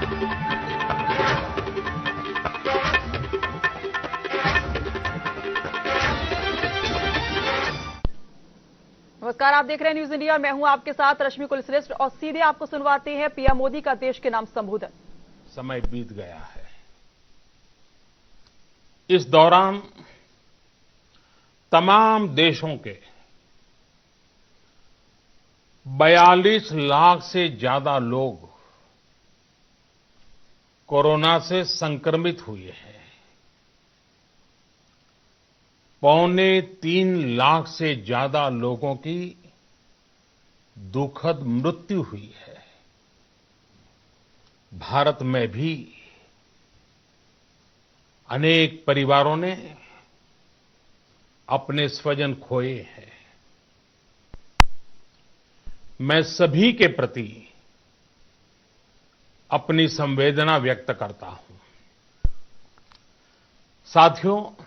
नमस्कार, आप देख रहे हैं न्यूज इंडिया। मैं हूं आपके साथ रश्मि कुलश्रेष्ठ और सीधे आपको सुनवाते हैं पीएम मोदी का देश के नाम संबोधन। समय बीत गया है। इस दौरान तमाम देशों के 42 लाख से ज्यादा लोग कोरोना से संक्रमित हुए हैं। 2.25 लाख से ज्यादा लोगों की दुखद मृत्यु हुई है। भारत में भी अनेक परिवारों ने अपने स्वजन खोए हैं। मैं सभी के प्रति अपनी संवेदना व्यक्त करता हूं। साथियों,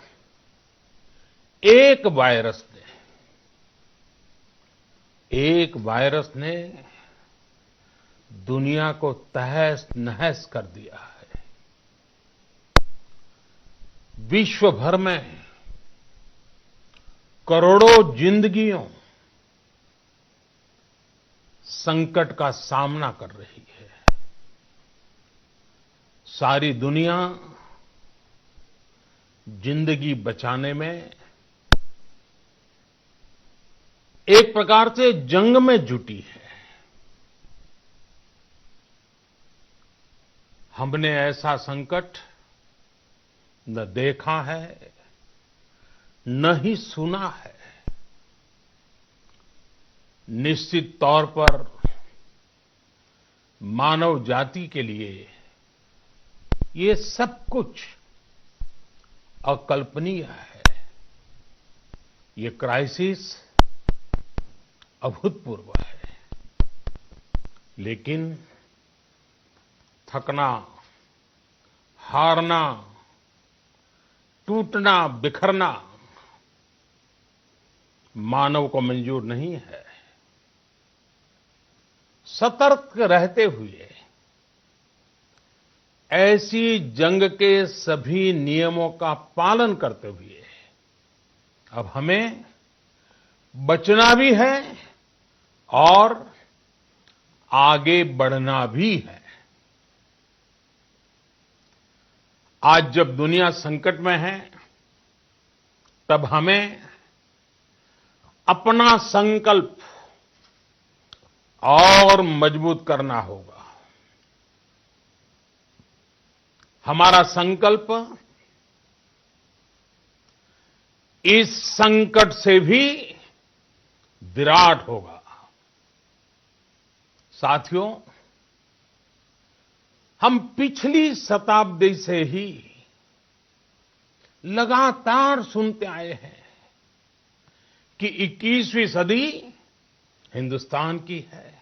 एक वायरस ने दुनिया को तहस नहस कर दिया है। विश्व भर में करोड़ों जिंदगियों संकट का सामना कर रही है। सारी दुनिया जिंदगी बचाने में एक प्रकार से जंग में जुटी है। हमने ऐसा संकट न देखा है, न ही सुना है। निश्चित तौर पर मानव जाति के लिए ये सब कुछ अकल्पनीय है। ये क्राइसिस अभूतपूर्व है। लेकिन थकना, हारना, टूटना, बिखरना मानव को मंजूर नहीं है। सतर्क रहते हुए ऐसी जंग के सभी नियमों का पालन करते हुए अब हमें बचना भी है और आगे बढ़ना भी है। आज जब दुनिया संकट में है, तब हमें अपना संकल्प और मजबूत करना होगा। हमारा संकल्प इस संकट से भी विराट होगा। साथियों, हम पिछली शताब्दी से ही लगातार सुनते आए हैं कि 21वीं सदी हिंदुस्तान की है।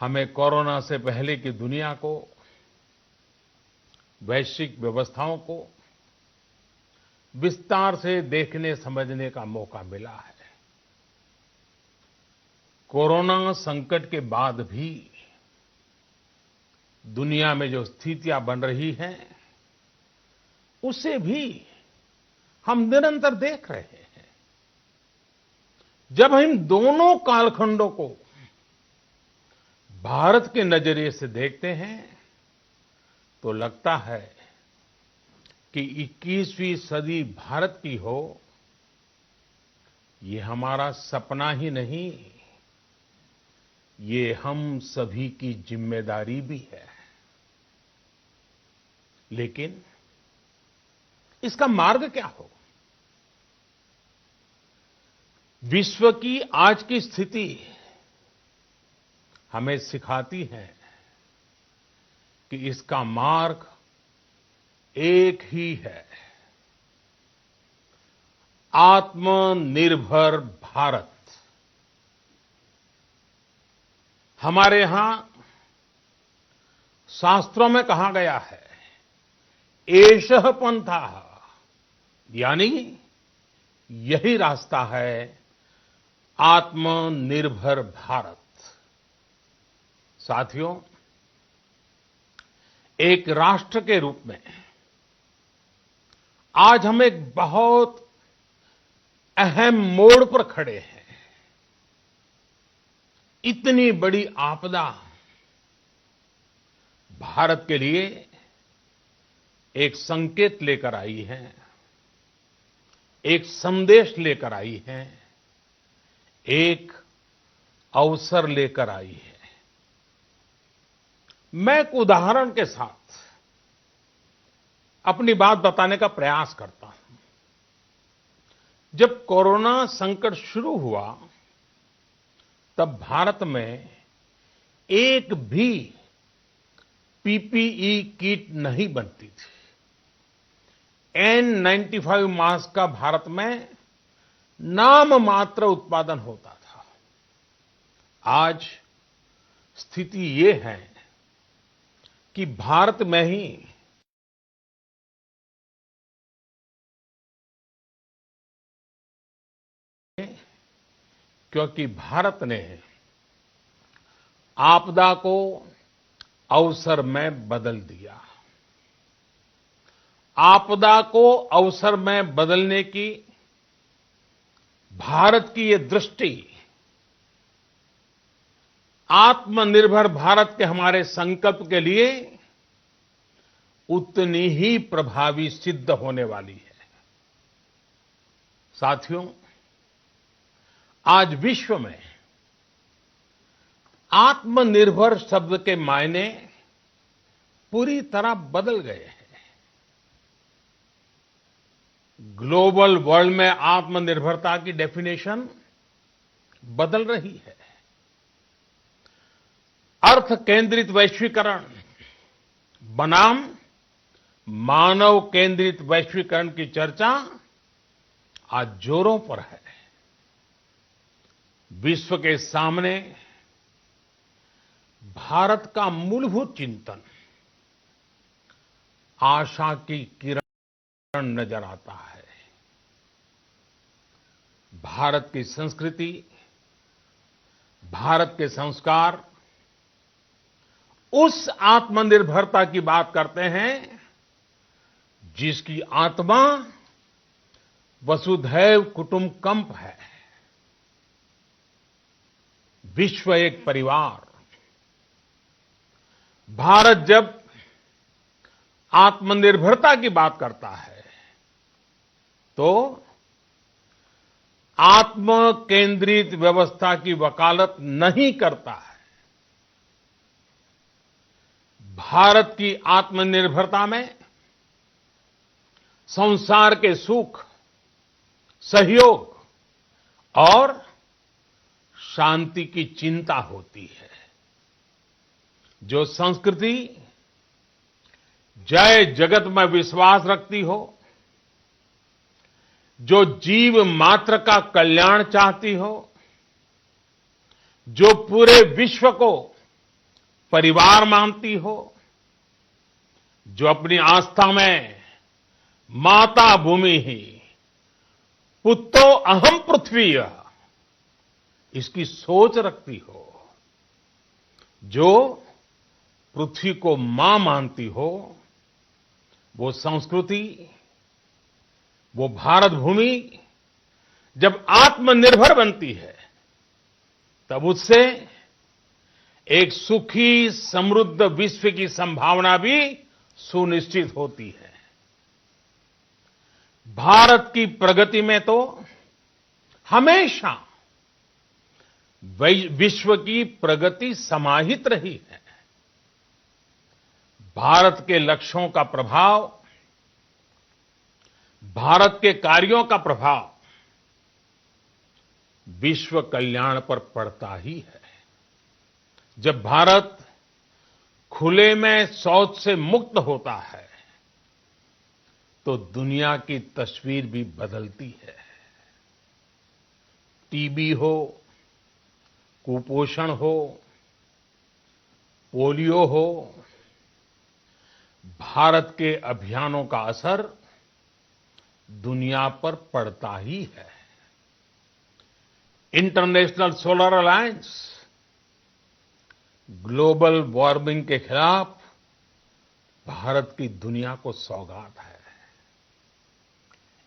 हमें कोरोना से पहले की दुनिया को, वैश्विक व्यवस्थाओं को विस्तार से देखने समझने का मौका मिला है। कोरोना संकट के बाद भी दुनिया में जो स्थितियां बन रही हैं, उसे भी हम निरंतर देख रहे हैं। जब हम दोनों कालखंडों को भारत के नजरिए से देखते हैं, तो लगता है कि 21वीं सदी भारत की हो, ये हमारा सपना ही नहीं, ये हम सभी की जिम्मेदारी भी है। लेकिन इसका मार्ग क्या हो? विश्व की आज की स्थिति हमें सिखाती है कि इसका मार्ग एक ही है, आत्मनिर्भर भारत। हमारे यहां शास्त्रों में कहा गया है, एषः पंथः, यानी यही रास्ता है आत्मनिर्भर भारत। साथियों, एक राष्ट्र के रूप में आज हम एक बहुत अहम मोड़ पर खड़े हैं। इतनी बड़ी आपदा भारत के लिए एक संकेत लेकर आई है, एक संदेश लेकर आई है, एक अवसर लेकर आई है। मैं एक उदाहरण के साथ अपनी बात बताने का प्रयास करता हूं। जब कोरोना संकट शुरू हुआ, तब भारत में एक भी पीपीई किट नहीं बनती थी। N95 मास्क का भारत में नाम मात्र उत्पादन होता था। आज स्थिति ये है कि भारत में ही क्योंकि भारत ने आपदा को अवसर में बदल दिया। आपदा को अवसर में बदलने की भारत की ये दृष्टि आत्मनिर्भर भारत के हमारे संकल्प के लिए उतनी ही प्रभावी सिद्ध होने वाली है। साथियों, आज विश्व में आत्मनिर्भर शब्द के मायने पूरी तरह बदल गए हैं। ग्लोबल वर्ल्ड में आत्मनिर्भरता की डेफिनेशन बदल रही है। अर्थ केंद्रित वैश्वीकरण बनाम मानव केंद्रित वैश्वीकरण की चर्चा आज जोरों पर है। विश्व के सामने भारत का मूलभूत चिंतन आशा की किरण नजर आता है। भारत की संस्कृति, भारत के संस्कार उस आत्मनिर्भरता की बात करते हैं जिसकी आत्मा वसुधैव कुटुंबकम है। विश्व एक परिवार। भारत जब आत्मनिर्भरता की बात करता है तो आत्म केंद्रित व्यवस्था की वकालत नहीं करता है। भारत की आत्मनिर्भरता में संसार के सुख, सहयोग और शांति की चिंता होती है। जो संस्कृति जय जगत में विश्वास रखती हो, जो जीव मात्र का कल्याण चाहती हो, जो पूरे विश्व को परिवार मानती हो, जो अपनी आस्था में माता भूमि ही पुत्रो अहम पृथ्वी इसकी सोच रखती हो, जो पृथ्वी को मां मानती हो, वो संस्कृति, वो भारत भूमि जब आत्मनिर्भर बनती है, तब उससे एक सुखी समृद्ध विश्व की संभावना भी सुनिश्चित होती है। भारत की प्रगति में तो हमेशा विश्व की प्रगति समाहित रही है। भारत के लक्ष्यों का प्रभाव, भारत के कार्यों का प्रभाव विश्व कल्याण पर पड़ता ही है। जब भारत खुले में शौच से मुक्त होता है तो दुनिया की तस्वीर भी बदलती है। टीबी हो, कुपोषण हो, पोलियो हो, भारत के अभियानों का असर दुनिया पर पड़ता ही है। International solar alliance global warming के खिलाफ भारत की दुनिया को सौगात है।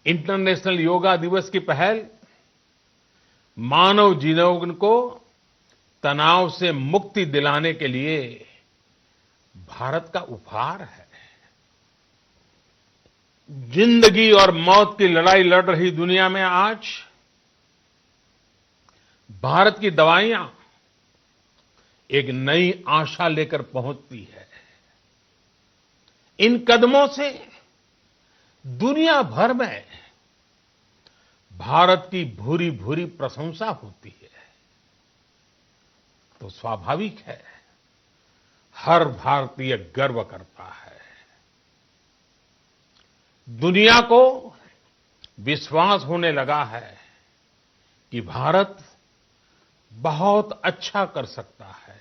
इंटरनेशनल योगा दिवस की पहल मानव जीवन को तनाव से मुक्ति दिलाने के लिए भारत का उपहार है। जिंदगी और मौत की लड़ाई लड़ रही दुनिया में आज भारत की दवाइयां एक नई आशा लेकर पहुंचती है। इन कदमों से दुनिया भर में भारत की भूरी भूरी प्रशंसा होती है। तो स्वाभाविक है, हर भारतीय गर्व करता है। दुनिया को विश्वास होने लगा है कि भारत बहुत अच्छा कर सकता है,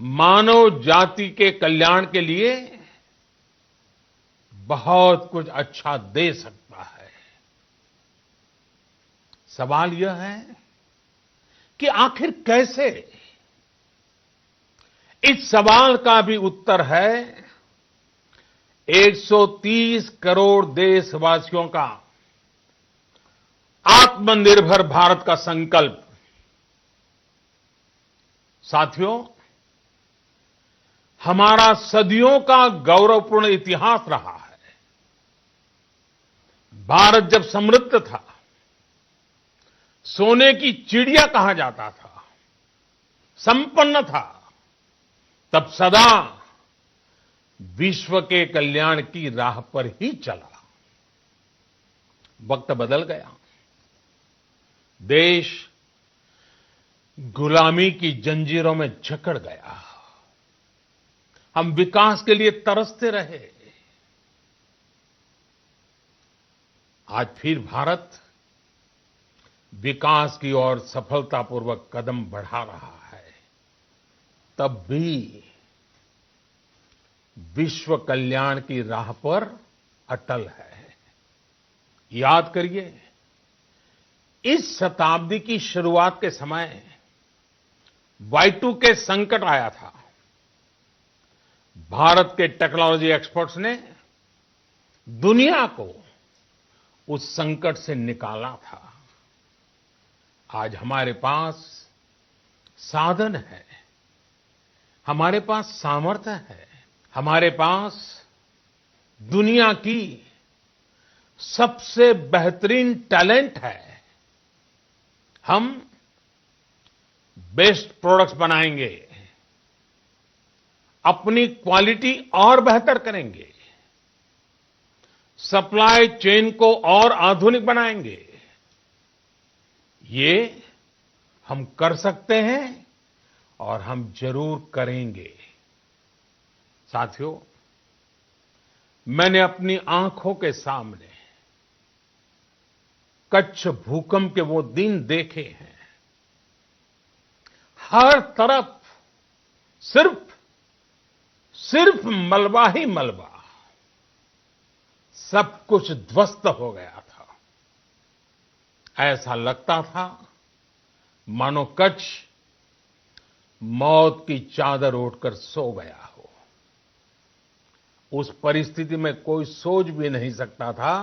मानव जाति के कल्याण के लिए बहुत कुछ अच्छा दे सकता है। सवाल यह है कि आखिर कैसे? इस सवाल का भी उत्तर है 130 करोड़ देशवासियों का आत्मनिर्भर भारत का संकल्प। साथियों, हमारा सदियों का गौरवपूर्ण इतिहास रहा है। भारत जब समृद्ध था, सोने की चिड़िया कहा जाता था, संपन्न था, तब सदा विश्व के कल्याण की राह पर ही चला। वक्त बदल गया, देश गुलामी की जंजीरों में जकड़ गया। हम विकास के लिए तरसते रहे। आज फिर भारत विकास की ओर सफलतापूर्वक कदम बढ़ा रहा है। तब भी विश्व कल्याण की राह पर अटल है। याद करिए, इस शताब्दी की शुरुआत के समय Y2K संकट आया था। भारत के टेक्नोलॉजी एक्सपर्ट्स ने दुनिया को उस संकट से निकाला था। आज हमारे पास साधन है, हमारे पास सामर्थ्य है, हमारे पास दुनिया की सबसे बेहतरीन टैलेंट है। हम बेस्ट प्रोडक्ट्स बनाएंगे, अपनी क्वालिटी और बेहतर करेंगे, सप्लाई चेन को और आधुनिक बनाएंगे। ये हम कर सकते हैं और हम जरूर करेंगे। साथियों, मैंने अपनी आंखों के सामने कच्छ भूकंप के वो दिन देखे हैं। हर तरफ सिर्फ मलबा ही मलबा, सब कुछ ध्वस्त हो गया था। ऐसा लगता था मानो कच्छ मौत की चादर ओढ़कर सो गया हो। उस परिस्थिति में कोई सोच भी नहीं सकता था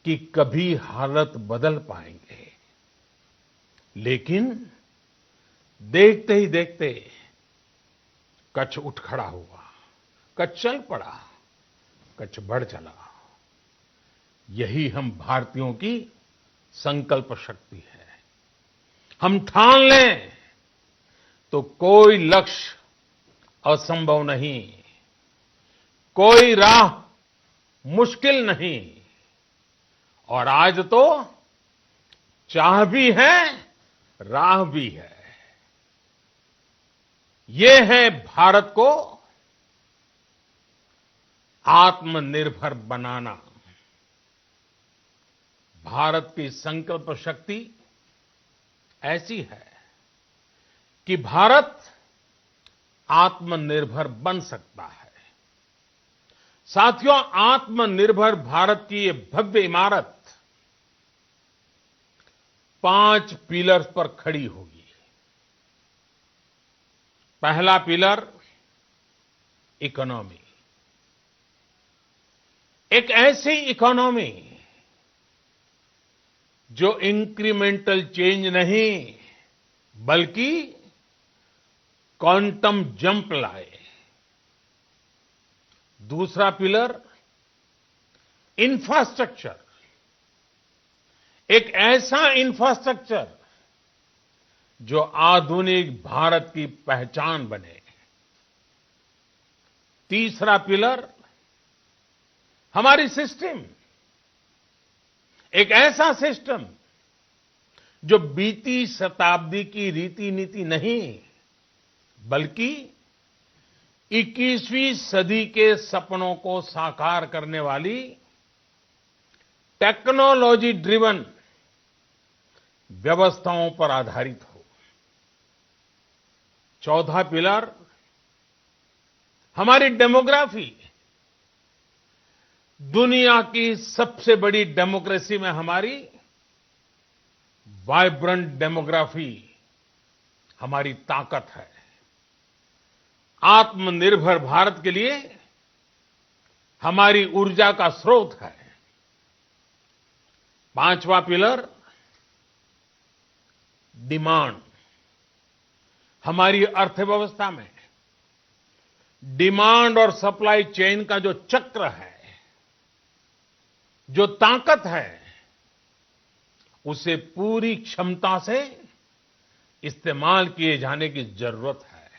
कि कभी हालत बदल पाएंगे। लेकिन देखते ही देखते कच्छ उठ खड़ा हुआ, कच्छ चल पड़ा, कच्छ बढ़ चला। यही हम भारतीयों की संकल्प शक्ति है। हम ठान लें तो कोई लक्ष्य असंभव नहीं, कोई राह मुश्किल नहीं। और आज तो चाह भी है, राह भी है। ये है भारत को आत्मनिर्भर बनाना। भारत की संकल्प शक्ति ऐसी है कि भारत आत्मनिर्भर बन सकता है। साथियों, आत्मनिर्भर भारत की ये भव्य इमारत 5 पिलर्स पर खड़ी होगी। पहला पिलर इकोनॉमी। एक ऐसी इकोनॉमी जो इंक्रीमेंटल चेंज नहीं बल्कि क्वांटम जंप लाए। दूसरा पिलर इंफ्रास्ट्रक्चर। एक ऐसा इंफ्रास्ट्रक्चर जो आधुनिक भारत की पहचान बने। तीसरा पिलर हमारी सिस्टम। एक ऐसा सिस्टम जो बीती शताब्दी की रीति नीति नहीं बल्कि 21वीं सदी के सपनों को साकार करने वाली टेक्नोलॉजी ड्रिवन व्यवस्थाओं पर आधारित हो। चौथा पिलर हमारी डेमोग्राफी। दुनिया की सबसे बड़ी डेमोक्रेसी में हमारी वाइब्रेंट डेमोग्राफी हमारी ताकत है। आत्मनिर्भर भारत के लिए हमारी ऊर्जा का स्रोत है। पांचवा पिलर डिमांड। हमारी अर्थव्यवस्था में डिमांड और सप्लाई चेन का जो चक्र है, जो ताकत है, उसे पूरी क्षमता से इस्तेमाल किए जाने की जरूरत है।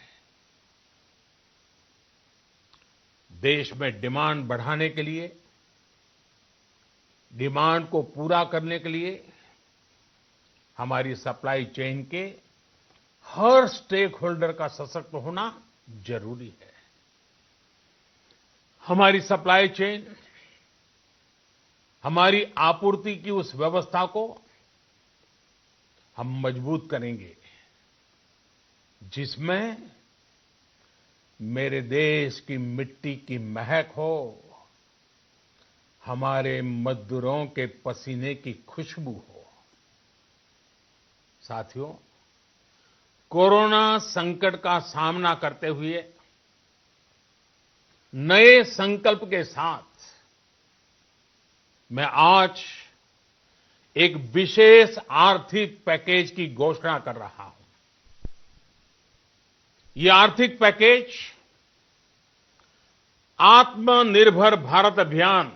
देश में डिमांड बढ़ाने के लिए, डिमांड को पूरा करने के लिए हमारी सप्लाई चेन के हर स्टेक होल्डर का सशक्त होना जरूरी है। हमारी सप्लाई चेन, हमारी आपूर्ति की उस व्यवस्था को हम मजबूत करेंगे जिसमें मेरे देश की मिट्टी की महक हो, हमारे मजदूरों के पसीने की खुशबू हो। साथियों, कोरोना संकट का सामना करते हुए नए संकल्प के साथ मैं आज एक विशेष आर्थिक पैकेज की घोषणा कर रहा हूं। ये आर्थिक पैकेज आत्मनिर्भर भारत अभियान,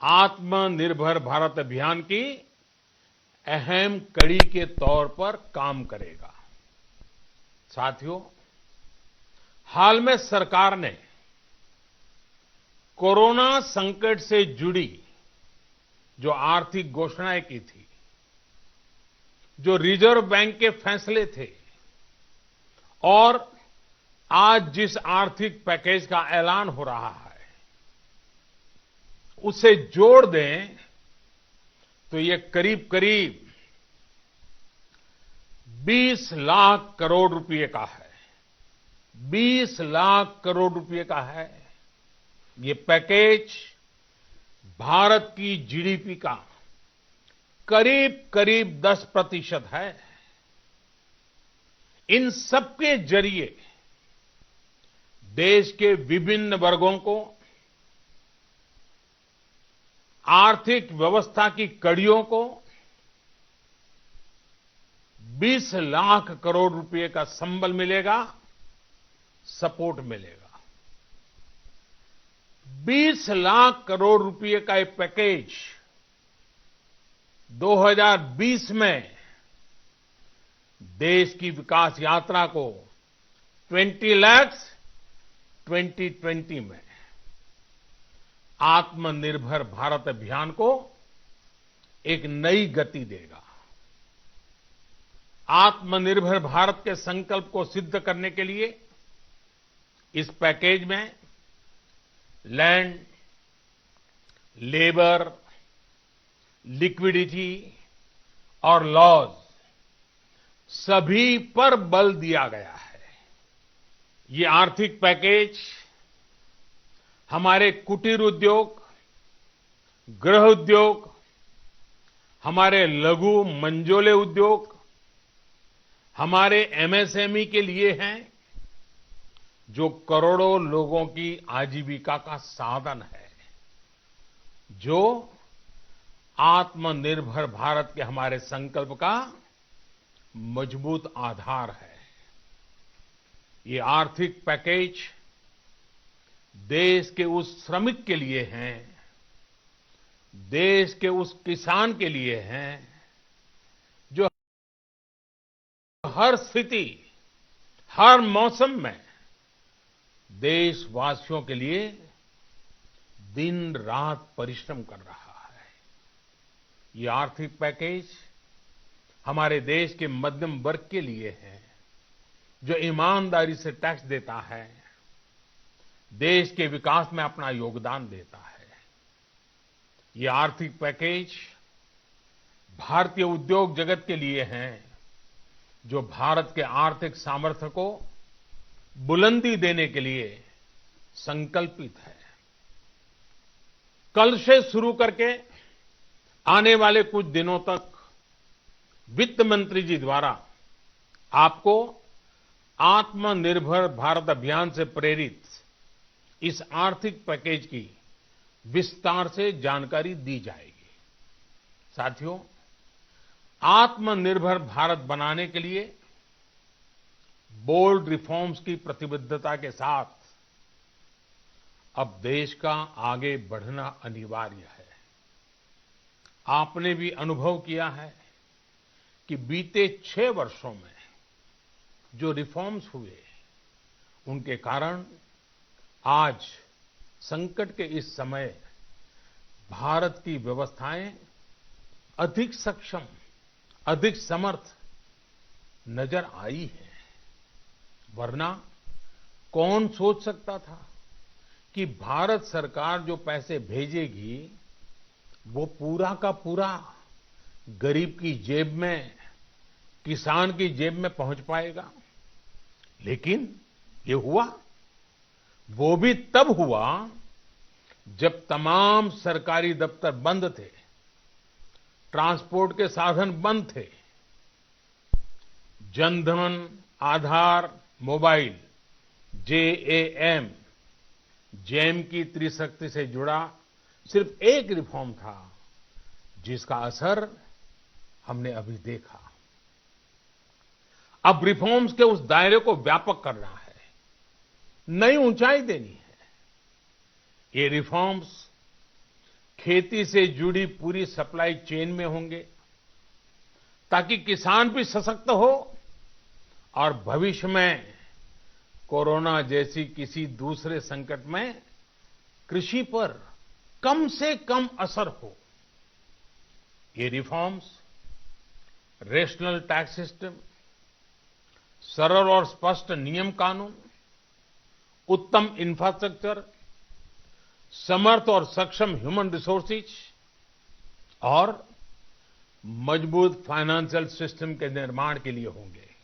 आत्मनिर्भर भारत अभियान की अहम कड़ी के तौर पर काम करेगा। साथियों, हाल में सरकार ने कोरोना संकट से जुड़ी जो आर्थिक घोषणाएं की थी, जो रिजर्व बैंक के फैसले थे और आज जिस आर्थिक पैकेज का ऐलान हो रहा है, उसे जोड़ दें तो ये करीब करीब 20 लाख करोड़ रुपए का है। 20 लाख करोड़ रुपए का है। ये पैकेज भारत की जीडीपी का करीब करीब 10% है। इन सबके जरिए देश के विभिन्न वर्गों को आर्थिक व्यवस्था की कड़ियों को 20 लाख करोड़ रुपए का संबल मिलेगा, सपोर्ट मिलेगा। 20 लाख करोड़ रुपए का एक पैकेज 2020 में देश की विकास यात्रा को 20 लाख 2020 में आत्मनिर्भर भारत अभियान को एक नई गति देगा। आत्मनिर्भर भारत के संकल्प को सिद्ध करने के लिए इस पैकेज में लैंड, लेबर, लिक्विडिटी और लॉज सभी पर बल दिया गया है। ये आर्थिक पैकेज हमारे कुटीर उद्योग, गृह उद्योग, हमारे लघु मंझोले उद्योग, हमारे एमएसएमई के लिए हैं, जो करोड़ों लोगों की आजीविका का साधन है, जो आत्मनिर्भर भारत के हमारे संकल्प का मजबूत आधार है। ये आर्थिक पैकेज देश के उस श्रमिक के लिए हैं, देश के उस किसान के लिए हैं, जो हर स्थिति, हर मौसम में देशवासियों के लिए दिन रात परिश्रम कर रहा है। ये आर्थिक पैकेज हमारे देश के मध्यम वर्ग के लिए है, जो ईमानदारी से टैक्स देता है, देश के विकास में अपना योगदान देता है। ये आर्थिक पैकेज भारतीय उद्योग जगत के लिए है, जो भारत के आर्थिक सामर्थ्य को बुलंदी देने के लिए संकल्पित है। कल से शुरू करके आने वाले कुछ दिनों तक वित्त मंत्री जी द्वारा आपको आत्मनिर्भर भारत अभियान से प्रेरित इस आर्थिक पैकेज की विस्तार से जानकारी दी जाएगी। साथियों, आत्मनिर्भर भारत बनाने के लिए बोल्ड रिफॉर्म्स की प्रतिबद्धता के साथ अब देश का आगे बढ़ना अनिवार्य है। आपने भी अनुभव किया है कि बीते 6 वर्षों में जो रिफॉर्म्स हुए, उनके कारण आज संकट के इस समय भारत की व्यवस्थाएं अधिक सक्षम, अधिक समर्थ नजर आई है। वरना कौन सोच सकता था कि भारत सरकार जो पैसे भेजेगी वो पूरा का पूरा गरीब की जेब में, किसान की जेब में पहुंच पाएगा। लेकिन ये हुआ, वो भी तब हुआ जब तमाम सरकारी दफ्तर बंद थे, ट्रांसपोर्ट के साधन बंद थे। जनधन, आधार, मोबाइल, जेएएम, जेम की त्रिशक्ति से जुड़ा सिर्फ एक रिफॉर्म था, जिसका असर हमने अभी देखा। अब रिफॉर्म्स के उस दायरे को व्यापक करना है, नई ऊंचाई देनी है। ये रिफॉर्म्स खेती से जुड़ी पूरी सप्लाई चेन में होंगे, ताकि किसान भी सशक्त हो और भविष्य में कोरोना जैसी किसी दूसरे संकट में कृषि पर कम से कम असर हो। ये रिफॉर्म्स रेशनल टैक्स सिस्टम, सरल और स्पष्ट नियम कानून, उत्तम इंफ्रास्ट्रक्चर, समर्थ और सक्षम ह्यूमन रिसोर्सेज और मजबूत फाइनेंशियल सिस्टम के निर्माण के लिए होंगे।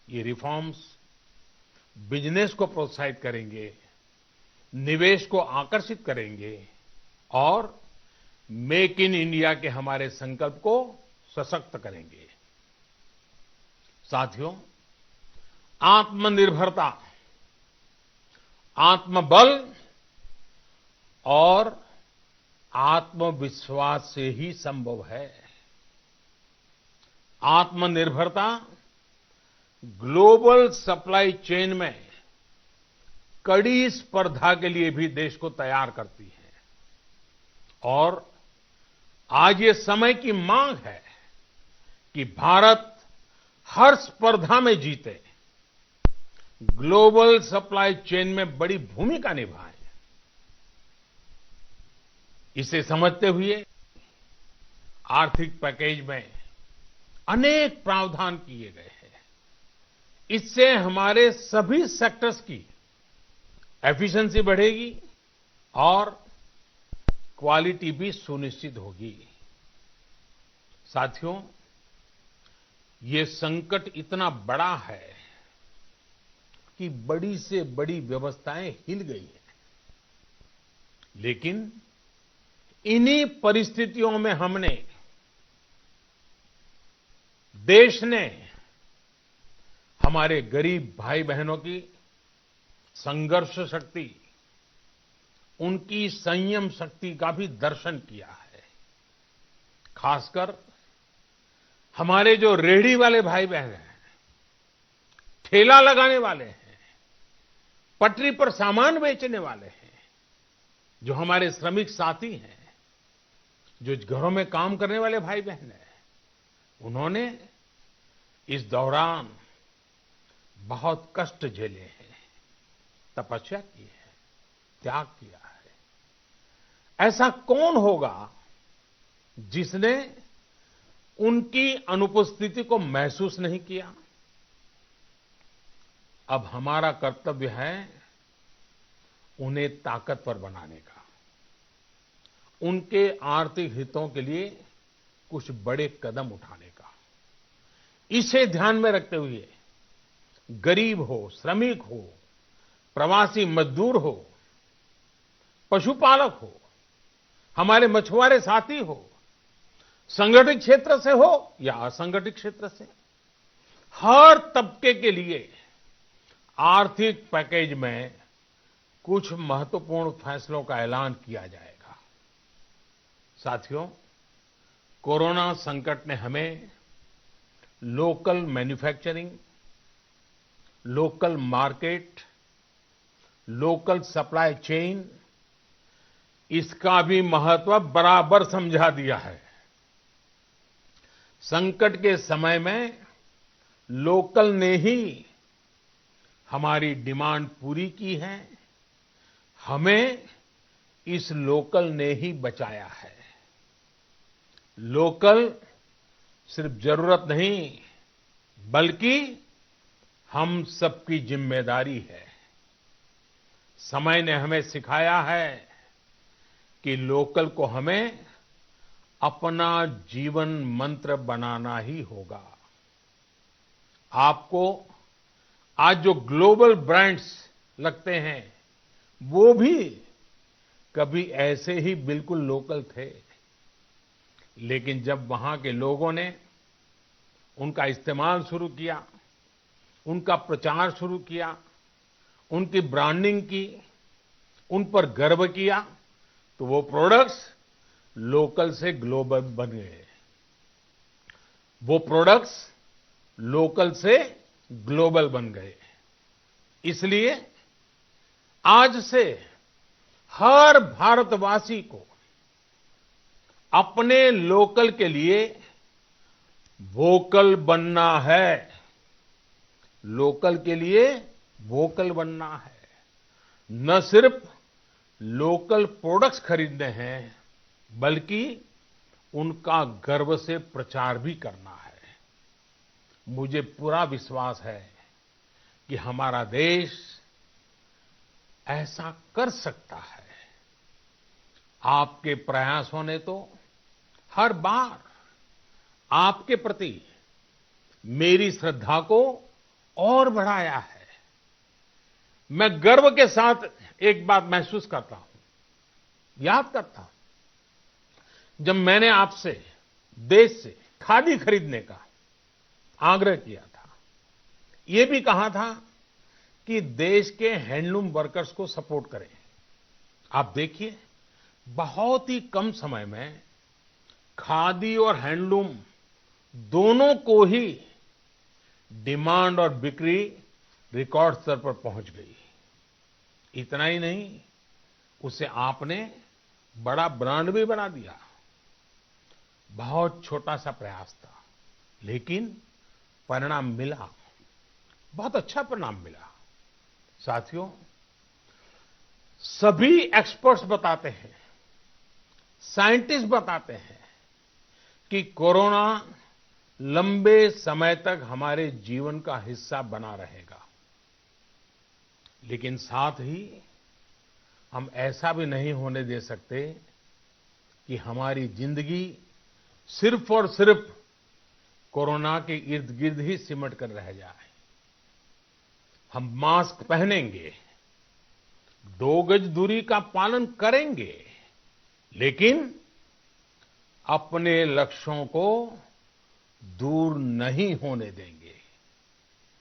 ये रिफॉर्म्स बिजनेस को प्रोत्साहित करेंगे, निवेश को आकर्षित करेंगे और मेक इन इंडिया के हमारे संकल्प को सशक्त करेंगे। साथियों, आत्मनिर्भरता, आत्मबल और आत्मविश्वास से ही संभव है। आत्मनिर्भरता ग्लोबल सप्लाई चेन में कड़ी स्पर्धा के लिए भी देश को तैयार करती है और आज ये समय की मांग है कि भारत हर स्पर्धा में जीते, ग्लोबल सप्लाई चेन में बड़ी भूमिका निभाए। इसे समझते हुए आर्थिक पैकेज में अनेक प्रावधान किए गए हैं। इससे हमारे सभी सेक्टर्स की एफिशिएंसी बढ़ेगी और क्वालिटी भी सुनिश्चित होगी। साथियों, ये संकट इतना बड़ा है कि बड़ी से बड़ी व्यवस्थाएं हिल गई हैं। लेकिन इन्हीं परिस्थितियों में देश ने हमारे गरीब भाई बहनों की संघर्ष शक्ति, उनकी संयम शक्ति का भी दर्शन किया है। खासकर हमारे जो रेहड़ी वाले भाई बहन हैं, ठेला लगाने वाले हैं, पटरी पर सामान बेचने वाले हैं, जो हमारे श्रमिक साथी हैं, जो घरों में काम करने वाले भाई बहन हैं, उन्होंने इस दौरान बहुत कष्ट झेले हैं, तपस्या की है, त्याग किया है। ऐसा कौन होगा जिसने उनकी अनुपस्थिति को महसूस नहीं किया? अब हमारा कर्तव्य है उन्हें ताकतवर बनाने का, उनके आर्थिक हितों के लिए कुछ बड़े कदम उठाने का। इसे ध्यान में रखते हुए गरीब हो, श्रमिक हो, प्रवासी मजदूर हो, पशुपालक हो, हमारे मछुआरे साथी हो, संगठित क्षेत्र से हो या असंगठित क्षेत्र से, हर तबके के लिए आर्थिक पैकेज में कुछ महत्वपूर्ण फैसलों का ऐलान किया जाएगा। साथियों, कोरोना संकट ने हमें local manufacturing, local market, local supply chain, इसका भी महत्व बराबर समझा दिया है। संकट के समय में लोकल ने ही हमारी डिमांड पूरी की है, हमें इस लोकल ने ही बचाया है। लोकल सिर्फ जरूरत नहीं, बल्कि हम सबकी जिम्मेदारी है। समय ने हमें सिखाया है कि लोकल को हमें अपना जीवन मंत्र बनाना ही होगा। आपको आज जो ग्लोबल ब्रांड्स लगते हैं, वो भी कभी ऐसे ही बिल्कुल लोकल थे, लेकिन जब वहां के लोगों ने उनका इस्तेमाल शुरू किया, उनका प्रचार शुरू किया, उनकी ब्रांडिंग की, उन पर गर्व किया, तो वो प्रोडक्ट्स लोकल से ग्लोबल बन गए। वो प्रोडक्ट्स लोकल से ग्लोबल बन गए। इसलिए आज से हर भारतवासी को अपने लोकल के लिए वोकल बनना है। लोकल के लिए वोकल बनना है। न सिर्फ लोकल प्रोडक्ट्स खरीदने हैं, बल्कि उनका गर्व से प्रचार भी करना है। मुझे पूरा विश्वास है कि हमारा देश ऐसा कर सकता है। आपके प्रयासों ने तो हर बार आपके प्रति मेरी श्रद्धा को और बढ़ाया है। मैं गर्व के साथ एक बात महसूस करता हूं, याद करता हूं, जब मैंने आपसे देश से खादी खरीदने का आग्रह किया था, ये भी कहा था कि देश के हैंडलूम वर्कर्स को सपोर्ट करें। आप देखिए, बहुत ही कम समय में खादी और हैंडलूम दोनों को ही डिमांड और बिक्री रिकॉर्ड स्तर पर पहुंच गई। इतना ही नहीं, उसे आपने बड़ा ब्रांड भी बना दिया। बहुत छोटा सा प्रयास था, लेकिन परिणाम मिला, बहुत अच्छा परिणाम मिला। साथियों, सभी एक्सपर्ट्स बताते हैं, साइंटिस्ट बताते हैं कि कोरोना लंबे समय तक हमारे जीवन का हिस्सा बना रहेगा। लेकिन साथ ही हम ऐसा भी नहीं होने दे सकते कि हमारी जिंदगी सिर्फ और सिर्फ कोरोना के इर्द गिर्द ही सिमट कर रह जाए। हम मास्क पहनेंगे, 2 गज दूरी का पालन करेंगे, लेकिन अपने लक्ष्यों को दूर नहीं होने देंगे।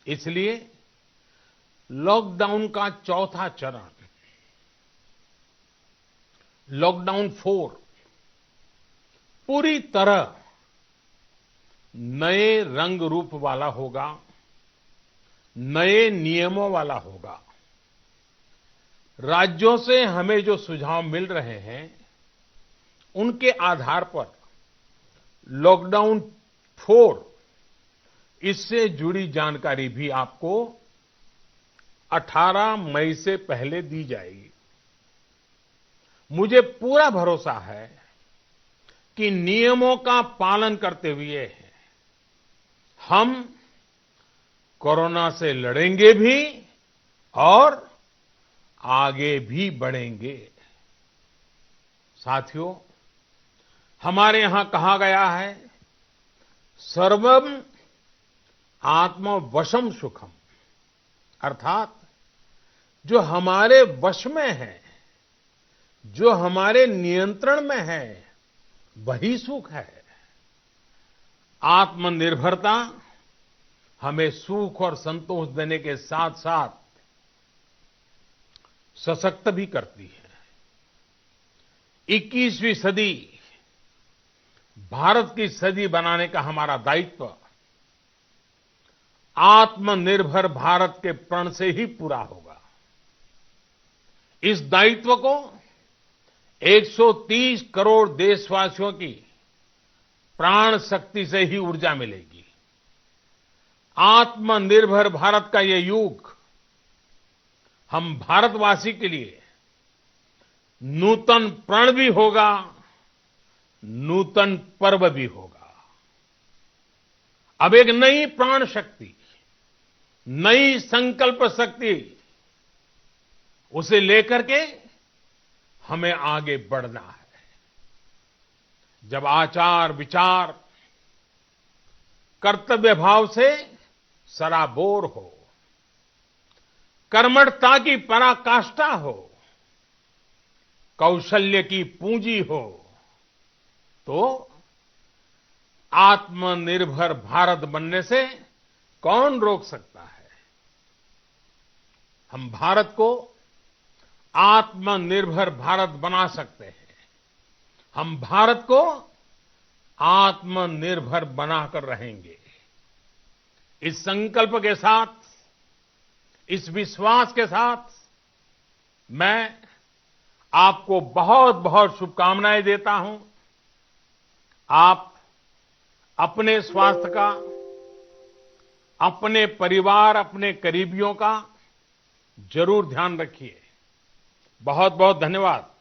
इसलिए लॉकडाउन का चौथा चरण, लॉकडाउन 4, पूरी तरह नए रंग रूप वाला होगा, नए नियमों वाला होगा। राज्यों से हमें जो सुझाव मिल रहे हैं, उनके आधार पर लॉकडाउन 4, इससे जुड़ी जानकारी भी आपको 18 मई से पहले दी जाएगी। मुझे पूरा भरोसा है कि नियमों का पालन करते हुए हम कोरोना से लड़ेंगे भी और आगे भी बढ़ेंगे। साथियों, हमारे यहां कहा गया है, सर्वम आत्मवशम सुखम, अर्थात जो हमारे वश में है, जो हमारे नियंत्रण में है, वही सुख है। आत्मनिर्भरता हमें सुख और संतोष देने के साथ साथ सशक्त भी करती है। 21वीं सदी भारत की सदी बनाने का हमारा दायित्व आत्मनिर्भर भारत के प्रण से ही पूरा होगा। इस दायित्व को 130 करोड़ देशवासियों की प्राण शक्ति से ही ऊर्जा मिलेगी। आत्मनिर्भर भारत का ये युग हम भारतवासी के लिए नूतन प्रण भी होगा, नूतन पर्व भी होगा। अब एक नई प्राण शक्ति, नई संकल्प शक्ति, उसे लेकर के हमें आगे बढ़ना है। जब आचार विचार कर्तव्य भाव से सराबोर हो, कर्मठता की पराकाष्ठा हो, कौशल्य की पूंजी हो, तो आत्मनिर्भर भारत बनने से कौन रोक सकता है। हम भारत को आत्मनिर्भर भारत बना सकते हैं। हम भारत को आत्मनिर्भर बनाकर रहेंगे। इस संकल्प के साथ, इस विश्वास के साथ मैं आपको बहुत बहुत शुभकामनाएं देता हूं। आप अपने स्वास्थ्य का, अपने परिवार, अपने करीबियों का जरूर ध्यान रखिए। बहुत बहुत धन्यवाद।